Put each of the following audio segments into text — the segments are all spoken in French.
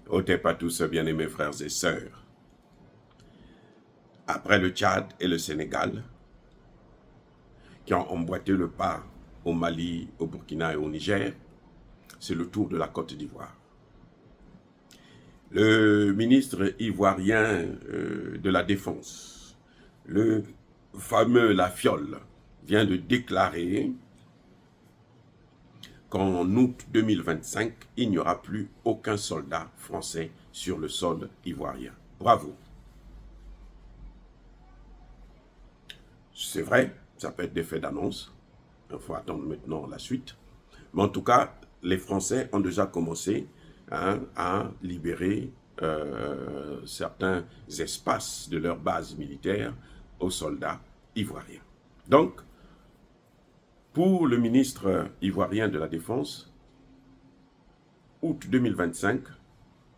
Otep à tous, bien-aimés frères et sœurs. Après le Tchad et le Sénégal, qui ont emboîté le pas au Mali, au Burkina et au Niger, c'est le tour de la Côte d'Ivoire. Le ministre ivoirien de la Défense, le fameux Lafiole, vient de déclarer qu'en août 2025, il n'y aura plus aucun soldat français sur le sol ivoirien. Bravo. C'est vrai, ça peut être des faits d'annonce. Il faut attendre maintenant la suite. Mais en tout cas, les Français ont déjà commencé à libérer certains espaces de leur base militaire aux soldats ivoiriens. Donc, pour le ministre ivoirien de la Défense, août 2025,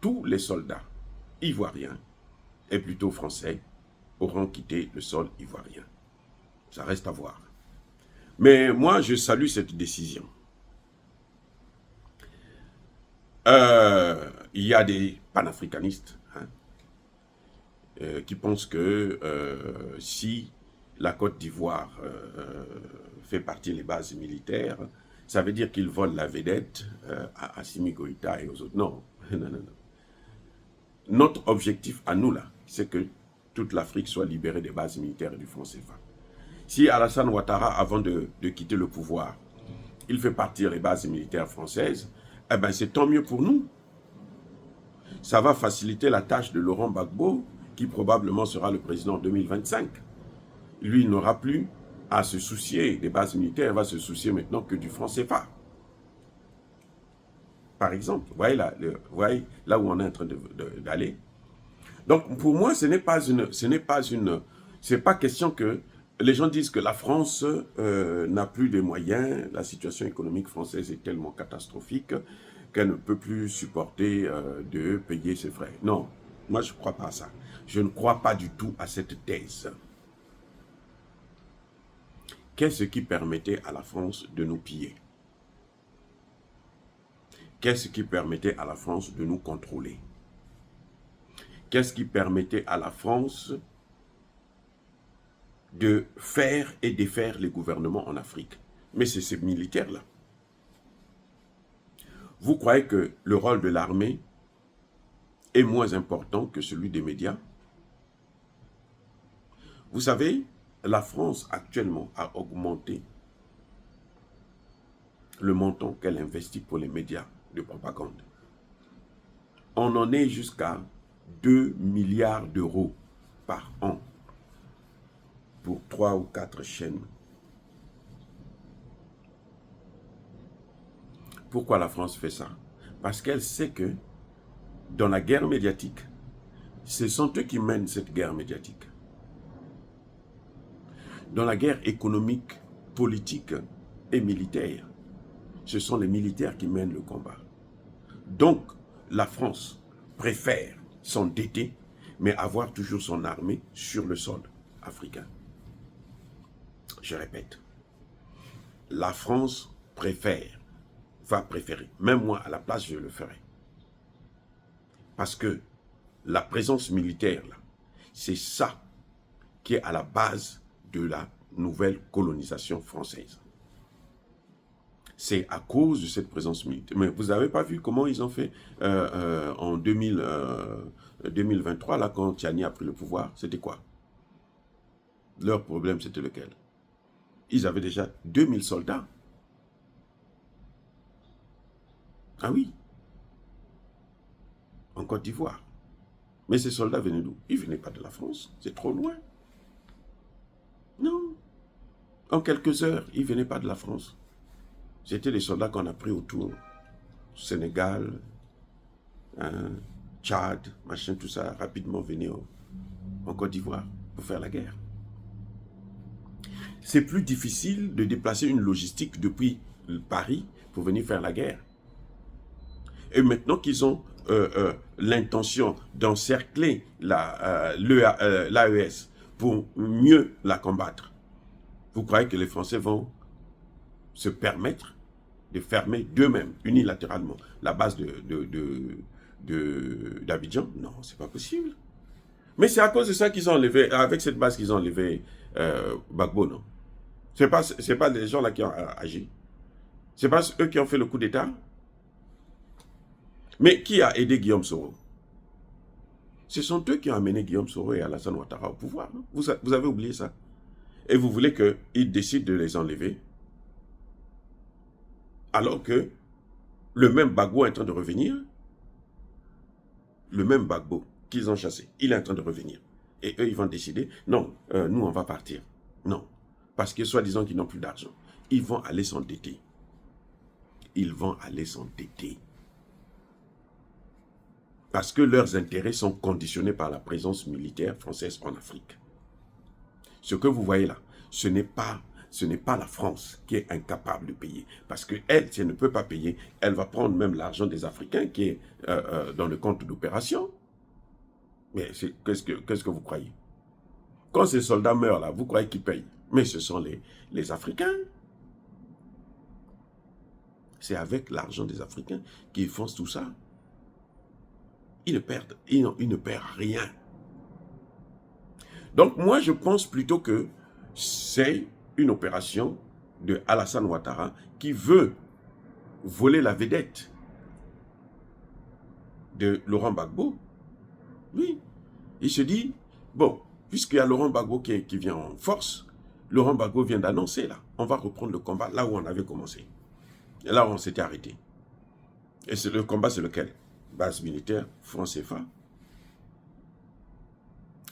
tous les soldats ivoiriens, et plutôt français, auront quitté le sol ivoirien. Ça reste à voir. Mais moi, je salue cette décision. Il y a des panafricanistes qui pensent que si la Côte d'Ivoire fait partie des bases militaires, ça veut dire qu'ils volent la vedette à Assimi Goïta et aux autres. Non, non, non, non. Notre objectif à nous, là, c'est que toute l'Afrique soit libérée des bases militaires et du franc CFA. Si Alassane Ouattara, avant de quitter le pouvoir, il fait partir les bases militaires françaises, eh bien c'est tant mieux pour nous. Ça va faciliter la tâche de Laurent Gbagbo, qui probablement sera le président en 2025. Lui, il n'aura plus à se soucier des bases militaires, il va se soucier maintenant que du franc CFA. Par exemple, vous voyez là où on est en train d'aller. Donc pour moi, c'est pas question que les gens disent que la France n'a plus de moyens, la situation économique française est tellement catastrophique qu'elle ne peut plus supporter de payer ses frais. Non, moi je ne crois pas à ça. Je ne crois pas du tout à cette thèse. Qu'est-ce qui permettait à la France de nous piller? Qu'est-ce qui permettait à la France de nous contrôler? Qu'est-ce qui permettait à la France de faire et défaire les gouvernements en Afrique? Mais c'est ces militaires-là. Vous croyez que le rôle de l'armée est moins important que celui des médias? Vous savez, la France actuellement a augmenté le montant qu'elle investit pour les médias de propagande. On en est jusqu'à 2 milliards d'euros par an pour 3 ou 4 chaînes. Pourquoi la France fait ça? Parce qu'elle sait que dans la guerre médiatique, ce sont eux qui mènent cette guerre médiatique. Dans la guerre économique, politique et militaire, ce sont les militaires qui mènent le combat. Donc, la France préfère s'endetter, mais avoir toujours son armée sur le sol africain. Je répète, la France va préférer, même moi à la place je le ferai. Parce que la présence militaire, c'est ça qui est à la base de la nouvelle colonisation française. C'est à cause de cette présence militaire. Mais vous n'avez pas vu comment ils ont fait en 2023, là, quand Tiani a pris le pouvoir, c'était quoi? Leur problème, c'était lequel? Ils avaient déjà 2000 soldats. Ah oui, en Côte d'Ivoire. Mais ces soldats venaient d'où? Ils ne venaient pas de la France, c'est trop loin. Non. En quelques heures, ils ne venaient pas de la France. C'était des soldats qu'on a pris autour. Sénégal, Tchad, machin, tout ça, rapidement venaient en Côte d'Ivoire pour faire la guerre. C'est plus difficile de déplacer une logistique depuis Paris pour venir faire la guerre. Et maintenant qu'ils ont l'intention d'encercler l'AES pour mieux la combattre, vous croyez que les Français vont se permettre de fermer d'eux-mêmes, unilatéralement, la base de d'Abidjan. Non, c'est pas possible. Mais c'est à cause de ça qu'ils ont enlevé, avec cette base qu'ils ont enlevé Gbagbo, non? C'est pas les gens là qui ont agi. C'est pas eux qui ont fait le coup d'État. Mais qui a aidé Guillaume Soro? Ce sont eux qui ont amené Guillaume Soro et Alassane Ouattara au pouvoir. Non? Vous avez oublié ça. Et vous voulez qu'ils décident de les enlever alors que le même Gbagbo est en train de revenir. Le même Gbagbo qu'ils ont chassé, il est en train de revenir. Et eux, ils vont décider, non, nous, on va partir. Non, parce que soi-disant qu'ils n'ont plus d'argent. Ils vont aller s'endetter. Ils vont aller s'endetter. Parce que leurs intérêts sont conditionnés par la présence militaire française en Afrique. Ce que vous voyez là, ce n'est pas la France qui est incapable de payer. Parce qu'elle, si elle ne peut pas payer, elle va prendre même l'argent des Africains qui est dans le compte d'opération. Mais qu'est-ce que vous croyez? Quand ces soldats meurent là, vous croyez qu'ils payent? Mais ce sont les Africains. C'est avec l'argent des Africains qu'ils font tout ça. Ils ne perdent rien. Donc moi, je pense plutôt que c'est une opération de Alassane Ouattara qui veut voler la vedette de Laurent Gbagbo. Oui, il se dit, bon, puisqu'il y a Laurent Gbagbo qui vient en force, Laurent Gbagbo vient d'annoncer là, on va reprendre le combat là où on avait commencé. Et là où on s'était arrêté. Et le combat, c'est lequel? Base militaire, franc CFA.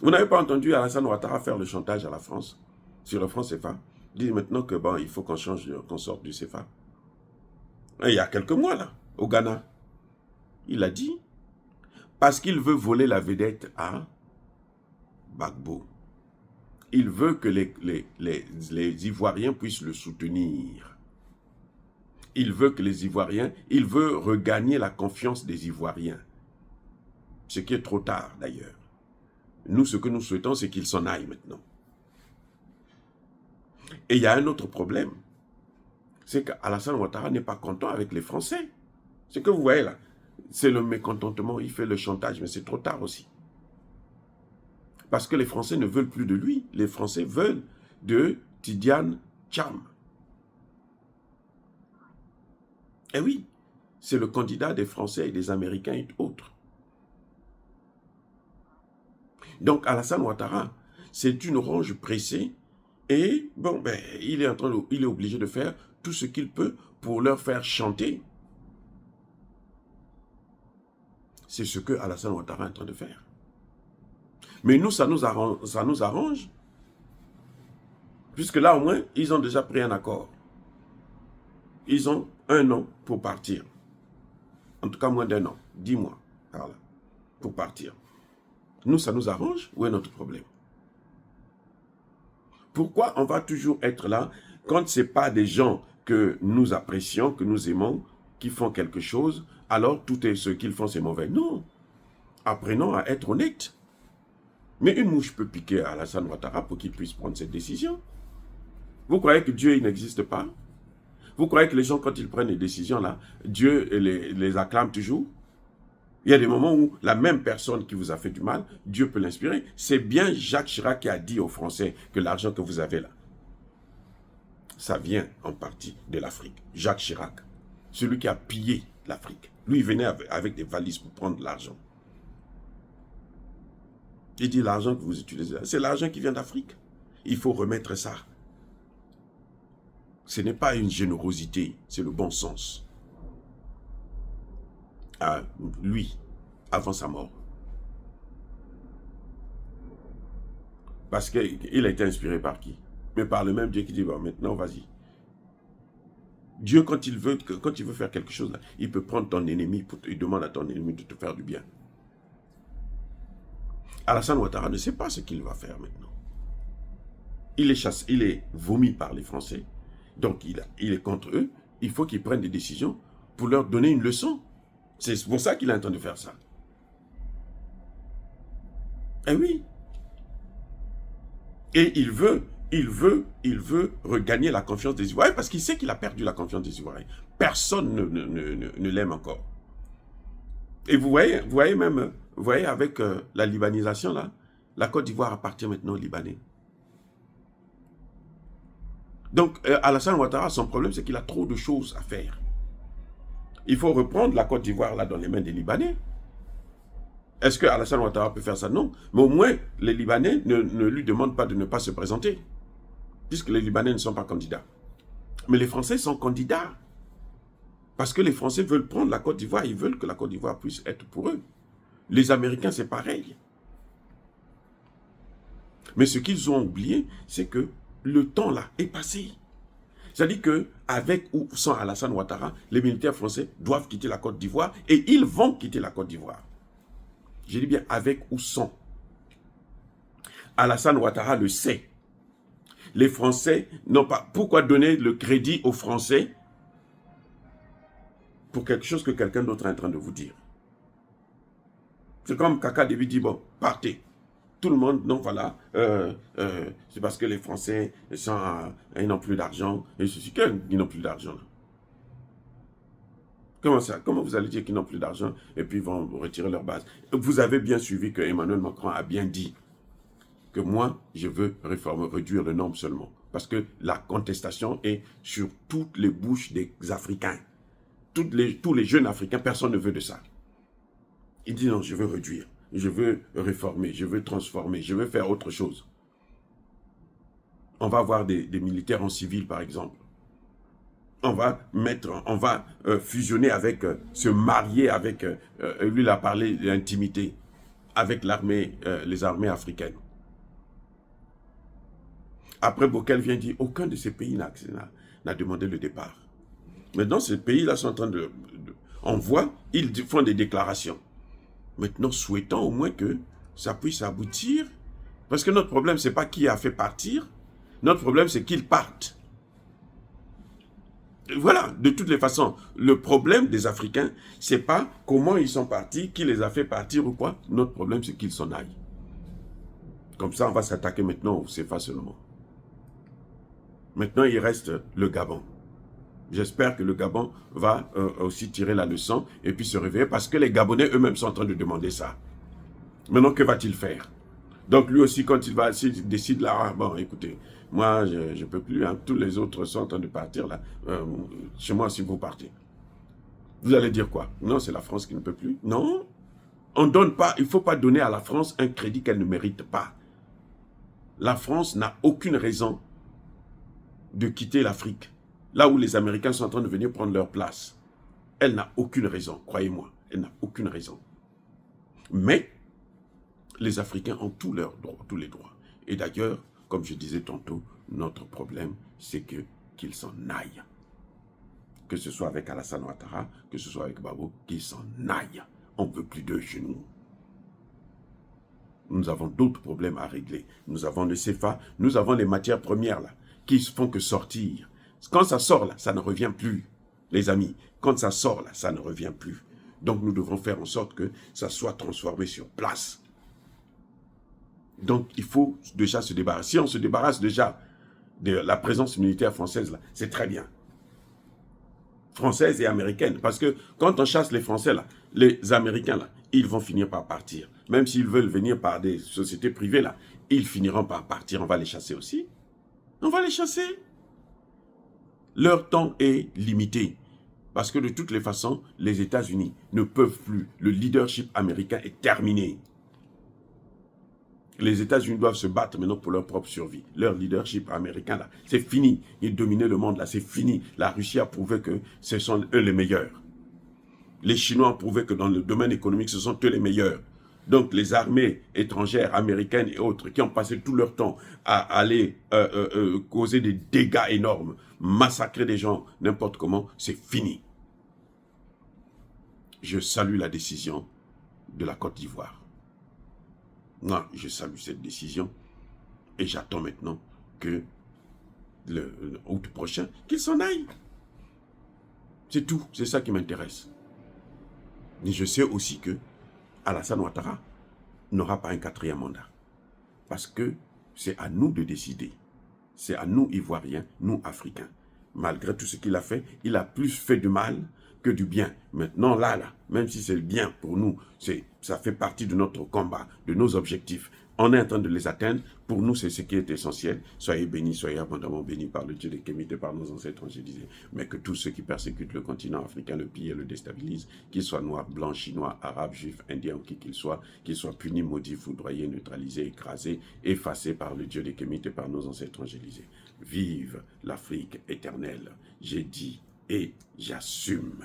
Vous n'avez pas entendu Alassane Ouattara faire le chantage à la France sur le franc CFA? Il dit maintenant que bon, il faut qu'on change, qu'on sorte du CFA. Et il y a quelques mois là, au Ghana, il a dit, parce qu'il veut voler la vedette à Gbagbo. Il veut que les Ivoiriens puissent le soutenir. Il veut que les Ivoiriens, il veut regagner la confiance des Ivoiriens. Ce qui est trop tard d'ailleurs. Nous, ce que nous souhaitons, c'est qu'il s'en aille maintenant. Et il y a un autre problème. C'est qu'Alassane Ouattara n'est pas content avec les Français. Ce que vous voyez là, c'est le mécontentement, il fait le chantage, mais c'est trop tard aussi. Parce que les Français ne veulent plus de lui. Les Français veulent de Tidiane Tcham. Eh oui, c'est le candidat des Français et des Américains et autres. Donc Alassane Ouattara, c'est une orange pressée et bon, ben, il est obligé de faire tout ce qu'il peut pour leur faire chanter. C'est ce que Alassane Ouattara est en train de faire. Mais nous, ça nous arrange. Puisque là, au moins, ils ont déjà pris un accord. Ils ont 1 an pour partir. En tout cas, moins d'1 an. 10 mois. Voilà, pour partir. Nous, ça nous arrange. Où est notre problème? Pourquoi on va toujours être là quand ce n'est pas des gens que nous apprécions, que nous aimons, qui font quelque chose, alors tout ce qu'ils font, c'est mauvais? Non. Apprenons à être honnêtes. Mais une mouche peut piquer à Alassane Ouattara pour qu'il puisse prendre cette décision. Vous croyez que Dieu n'existe pas? Vous croyez que les gens, quand ils prennent des décisions, là, Dieu les acclame toujours? Il y a des moments où la même personne qui vous a fait du mal, Dieu peut l'inspirer. C'est bien Jacques Chirac qui a dit aux Français que l'argent que vous avez là, ça vient en partie de l'Afrique. Jacques Chirac, celui qui a pillé l'Afrique. Lui, il venait avec des valises pour prendre l'argent. Il dit l'argent que vous utilisez, c'est l'argent qui vient d'Afrique. Il faut remettre ça. Ce n'est pas une générosité, c'est le bon sens. À lui, avant sa mort. Parce qu'il a été inspiré par qui? Mais par le même Dieu qui dit, bon, maintenant, vas-y. Dieu, quand il veut faire quelque chose, il peut prendre ton ennemi, il demande à ton ennemi de te faire du bien. Alassane Ouattara ne sait pas ce qu'il va faire maintenant. Il est chassé, il est vomi par les Français. Donc, il est contre eux. Il faut qu'il prenne des décisions pour leur donner une leçon. C'est pour ça qu'il est en train de faire ça. Eh oui. Et il veut regagner la confiance des Ivoiriens parce qu'il sait qu'il a perdu la confiance des Ivoiriens. Personne ne l'aime encore. Et vous voyez avec la libanisation, là, la Côte d'Ivoire appartient maintenant aux Libanais. Donc, Alassane Ouattara, son problème, c'est qu'il a trop de choses à faire. Il faut reprendre la Côte d'Ivoire, là, dans les mains des Libanais. Est-ce que Alassane Ouattara peut faire ça? Non. Mais au moins, les Libanais ne lui demandent pas de ne pas se présenter, puisque les Libanais ne sont pas candidats. Mais les Français sont candidats. Parce que les Français veulent prendre la Côte d'Ivoire, ils veulent que la Côte d'Ivoire puisse être pour eux. Les Américains, c'est pareil. Mais ce qu'ils ont oublié, c'est que le temps là est passé. C'est-à-dire qu'avec ou sans Alassane Ouattara, les militaires français doivent quitter la Côte d'Ivoire et ils vont quitter la Côte d'Ivoire. Je dis bien avec ou sans. Alassane Ouattara le sait. Les Français n'ont pas... Pourquoi donner le crédit aux Français pour quelque chose que quelqu'un d'autre est en train de vous dire? C'est comme Kaka Déby dit, bon, partez. Tout le monde, non, voilà, c'est parce que les Français ils n'ont plus d'argent. Et ceci, qu'ils n'ont plus d'argent. Comment ça? Comment vous allez dire qu'ils n'ont plus d'argent et puis ils vont retirer leur base? Vous avez bien suivi que Emmanuel Macron a bien dit que moi, je veux réduire le nombre seulement. Parce que la contestation est sur toutes les bouches des Africains. Tous les jeunes Africains, personne ne veut de ça. Il dit non, je veux réduire. Je veux réformer, je veux transformer, je veux faire autre chose. On va avoir des militaires en civil, par exemple. On va fusionner avec, se marier avec, lui il a parlé d'intimité, avec l'armée, les armées africaines. Après, Bokel vient dire, aucun de ces pays n'a demandé le départ. Maintenant, ces pays-là sont en train on voit, ils font des déclarations. Maintenant, souhaitons au moins que ça puisse aboutir. Parce que notre problème, ce n'est pas qui a fait partir. Notre problème, c'est qu'ils partent. Voilà, de toutes les façons, le problème des Africains, ce n'est pas comment ils sont partis, qui les a fait partir ou quoi. Notre problème, c'est qu'ils s'en aillent. Comme ça, on va s'attaquer maintenant au CFA seulement. Maintenant, il reste le Gabon. J'espère que le Gabon va aussi tirer la leçon et puis se réveiller parce que les Gabonais eux-mêmes sont en train de demander ça. Maintenant, que va-t-il faire? Donc lui aussi, quand s'il décide là, ah, bon, écoutez, moi, je ne peux plus, hein, tous les autres sont en train de partir là. Chez moi, si vous partez. Vous allez dire quoi? Non, c'est la France qui ne peut plus. Non, on donne pas, il ne faut pas donner à la France un crédit qu'elle ne mérite pas. La France n'a aucune raison de quitter l'Afrique. Là où les Américains sont en train de venir prendre leur place. Elle n'a aucune raison, croyez-moi. Elle n'a aucune raison. Mais, les Africains ont tous leurs droits, tous les droits. Et d'ailleurs, comme je disais tantôt, notre problème, c'est qu'ils s'en aillent. Que ce soit avec Alassane Ouattara, que ce soit avec Babo, qu'ils s'en aillent. On ne veut plus d'eux chez nous. Nous avons d'autres problèmes à régler. Nous avons le CFA, nous avons les matières premières là, qui ne font que sortir. Quand ça sort là, ça ne revient plus, les amis. Quand ça sort là, ça ne revient plus. Donc nous devons faire en sorte que ça soit transformé sur place. Donc il faut déjà se débarrasser. Si on se débarrasse déjà de la présence militaire française là, c'est très bien. Française et américaine. Parce que quand on chasse les Français là, les Américains là, ils vont finir par partir. Même s'ils veulent venir par des sociétés privées là, ils finiront par partir. On va les chasser aussi. On va les chasser. Leur temps est limité. Parce que de toutes les façons, les États-Unis ne peuvent plus. Le leadership américain est terminé. Les États-Unis doivent se battre maintenant pour leur propre survie. Leur leadership américain, là, c'est fini. Ils dominaient le monde, là, c'est fini. La Russie a prouvé que ce sont eux les meilleurs. Les Chinois ont prouvé que dans le domaine économique, ce sont eux les meilleurs. Donc, les armées étrangères, américaines et autres, qui ont passé tout leur temps à aller causer des dégâts énormes, massacrer des gens, n'importe comment, c'est fini. Je salue la décision de la Côte d'Ivoire. Moi, je salue cette décision et j'attends maintenant que le août prochain, qu'il s'en aille. C'est tout, c'est ça qui m'intéresse. Et je sais aussi que Alassane Ouattara n'aura pas un 4e mandat. Parce que c'est à nous de décider. C'est à nous, Ivoiriens, nous, Africains. Malgré tout ce qu'il a fait, il a plus fait de mal que du bien. Maintenant, là, même si c'est le bien pour nous, ça fait partie de notre combat, de nos objectifs. On est en train de les atteindre. Pour nous, c'est ce qui est essentiel. Soyez bénis, soyez abondamment bénis par le Dieu des Kémites et par nos ancêtres angélisés. Mais que tous ceux qui persécutent le continent africain, le pillent et le déstabilisent, qu'ils soient noirs, blancs, chinois, arabes, juifs, indiens ou qui qu'ils soient punis, maudits, foudroyés, neutralisés, écrasés, effacés par le Dieu des Kémites et par nos ancêtres angélisés. Vive l'Afrique éternelle. J'ai dit et j'assume.